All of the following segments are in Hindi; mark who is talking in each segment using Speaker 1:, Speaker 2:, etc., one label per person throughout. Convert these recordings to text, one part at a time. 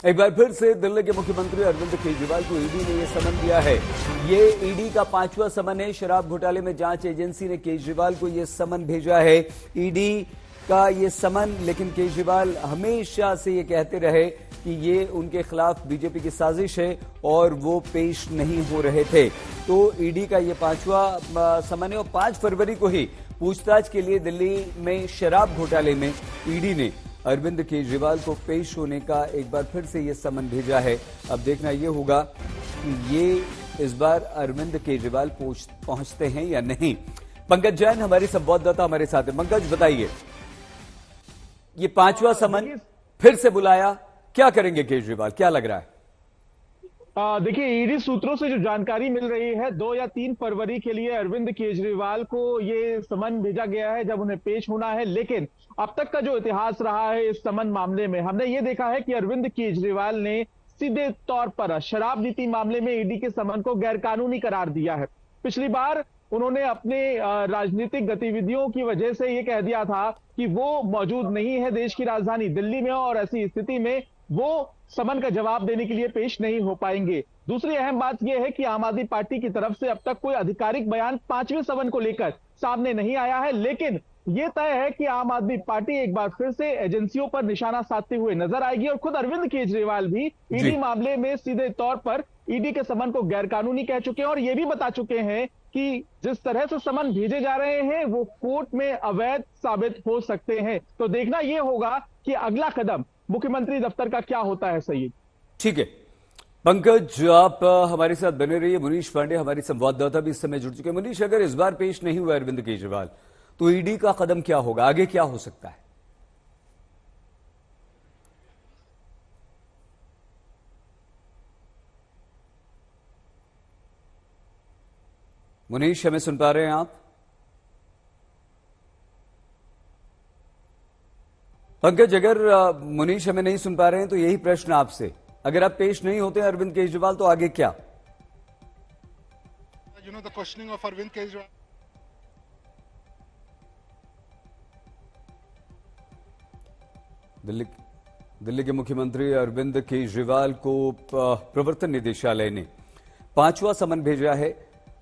Speaker 1: एक बार फिर से दिल्ली के मुख्यमंत्री अरविंद केजरीवाल को ईडी ने यह समन दिया है। ये ईडी का 5वां समन है। शराब घोटाले में जांच एजेंसी ने केजरीवाल को यह समन भेजा है। ईडी का ये समन, लेकिन केजरीवाल हमेशा से ये कहते रहे कि ये उनके खिलाफ बीजेपी की साजिश है और वो पेश नहीं हो रहे थे। तो ईडी का ये 5वां समन है और 5 फरवरी को ही पूछताछ के लिए दिल्ली में शराब घोटाले में ईडी ने अरविंद केजरीवाल को पेश होने का एक बार फिर से ये समन भेजा है। अब देखना ये होगा कि ये इस बार अरविंद केजरीवाल पहुंचते हैं या नहीं। पंकज जैन हमारी संवाददाता हमारे साथ है। पंकज बताइए, ये 5वां समन फिर से बुलाया, क्या करेंगे केजरीवाल, क्या लग रहा है?
Speaker 2: देखिए, ईडी सूत्रों से जो जानकारी मिल रही है, 2 या 3 फरवरी के लिए अरविंद केजरीवाल को ये समन भेजा गया है जब उन्हें पेश होना है। लेकिन अब तक का जो इतिहास रहा है इस समन मामले में, हमने ये देखा है कि अरविंद केजरीवाल ने सीधे तौर पर शराब नीति मामले में ईडी के समन को गैरकानूनी करार दिया है। पिछली बार उन्होंने अपने राजनीतिक गतिविधियों की वजह से ये कह दिया था कि वो मौजूद नहीं है देश की राजधानी दिल्ली में और ऐसी स्थिति में वो समन का जवाब देने के लिए पेश नहीं हो पाएंगे। दूसरी अहम बात यह है कि आम आदमी पार्टी की तरफ से अब तक कोई आधिकारिक बयान 5वें समन को लेकर सामने नहीं आया है। लेकिन यह तय है कि आम आदमी पार्टी एक बार फिर से एजेंसियों पर निशाना साधते हुए नजर आएगी और खुद अरविंद केजरीवाल भी ईडी मामले में सीधे तौर पर ईडी के समन को गैरकानूनी कह चुके हैं और यह भी बता चुके हैं कि जिस तरह से समन भेजे जा रहे हैं वो कोर्ट में अवैध साबित हो सकते हैं। तो देखना यह होगा कि अगला कदम मुख्यमंत्री दफ्तर का क्या होता है। सही, ठीक है
Speaker 1: पंकज, आप हमारे साथ बने रहिए। मुनीश पांडे हमारी संवाददाता भी इस समय जुड़ चुके हैं। मुनीश, अगर इस बार पेश नहीं हुआ अरविंद केजरीवाल तो ईडी का कदम क्या होगा, आगे क्या हो सकता है? मुनीश, हमें सुन पा रहे हैं आप? पंकज, अगर मुनीश हमें नहीं सुन पा रहे हैं तो यही प्रश्न आपसे, अगर आप पेश नहीं होते अरविंद केजरीवाल तो आगे क्या?
Speaker 3: The questioning of Arvind Kejriwal.
Speaker 1: Delhi के मुख्यमंत्री अरविंद केजरीवाल को प्रवर्तन निदेशालय ने 5वां समन भेजा है।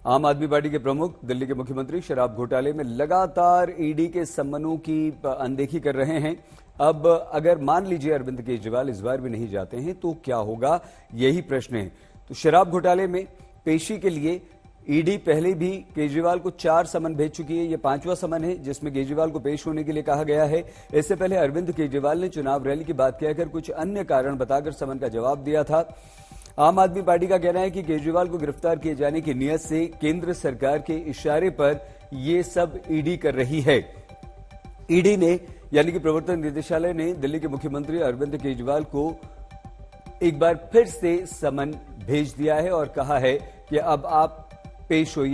Speaker 1: आम आदमी पार्टी के प्रमुख दिल्ली के मुख्यमंत्री शराब घोटाले में लगातार ईडी के समनों की अनदेखी कर रहे हैं। अब अगर मान लीजिए अरविंद केजरीवाल इस बार भी नहीं जाते हैं तो क्या होगा, यही प्रश्न है। तो शराब घोटाले में पेशी के लिए ईडी पहले भी केजरीवाल को 4 समन भेज चुकी है। यह 5वां समन है जिसमें केजरीवाल को पेश होने के लिए कहा गया है। इससे पहले अरविंद केजरीवाल ने चुनाव रैली की बात कहकर कुछ अन्य कारण बताकर समन का जवाब दिया था। आम आदमी पार्टी का कहना है कि केजरीवाल को गिरफ्तार किए जाने की नीयत से केंद्र सरकार के इशारे पर यह सब ईडी कर रही है। ईडी ने यानी कि प्रवर्तन निदेशालय ने दिल्ली के मुख्यमंत्री अरविंद केजरीवाल को एक बार फिर से समन भेज दिया है और कहा है कि अब आप पेश होइए।